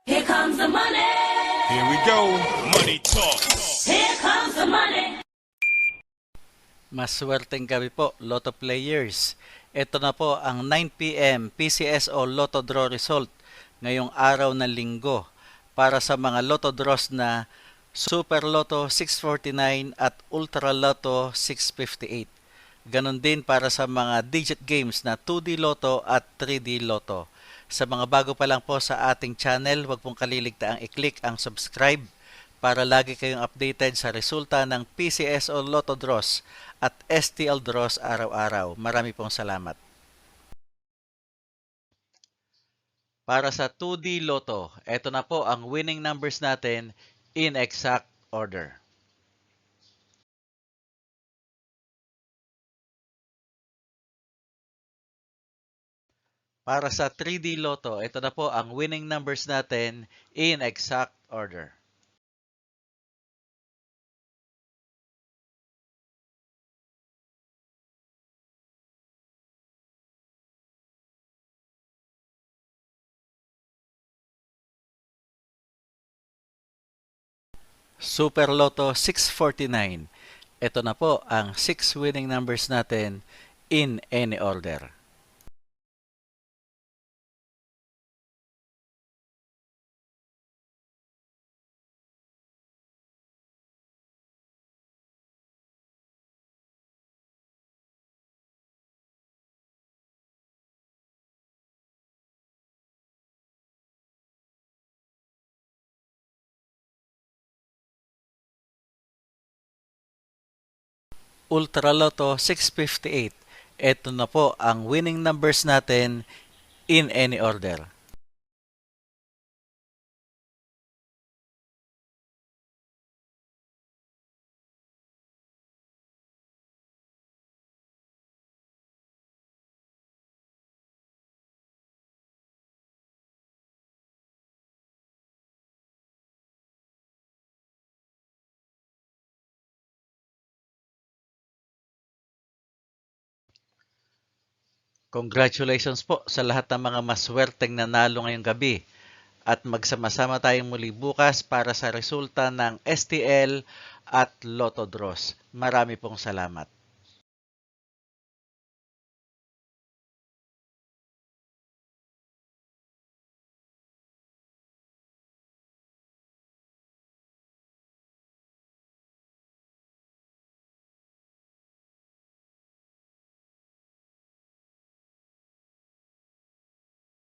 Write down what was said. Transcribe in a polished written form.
Here comes the money. Here we go. Money talk. Here comes the money. Maswerteng gabi po, Lotto players. Ito na po ang 9 p.m. PCSO Lotto Draw result ngayong araw ng linggo para sa mga Lotto draws na Super Lotto 649 at Ultra Lotto 658. Ganon din para sa mga digit games na 2D Lotto at 3D Lotto. Sa mga bago pa lang po sa ating channel, huwag pong kaliligtaang i-click ang subscribe para lagi kayong updated sa resulta ng PCSO Lotto Draws at STL Draws araw-araw. Marami pong salamat. Para sa 2D Lotto, eto na po ang winning numbers natin in exact order. Para sa 3D Lotto, ito na po ang winning numbers natin in exact order. Super Lotto 649. Ito na po ang 6 winning numbers natin in any order. Ultra Lotto 658. Ito na po ang winning numbers natin in any order. Congratulations po sa lahat ng mga maswerteng nanalo ngayong gabi at magsama-sama tayong muli bukas para sa resulta ng STL at Lotto Draws. Marami pong salamat.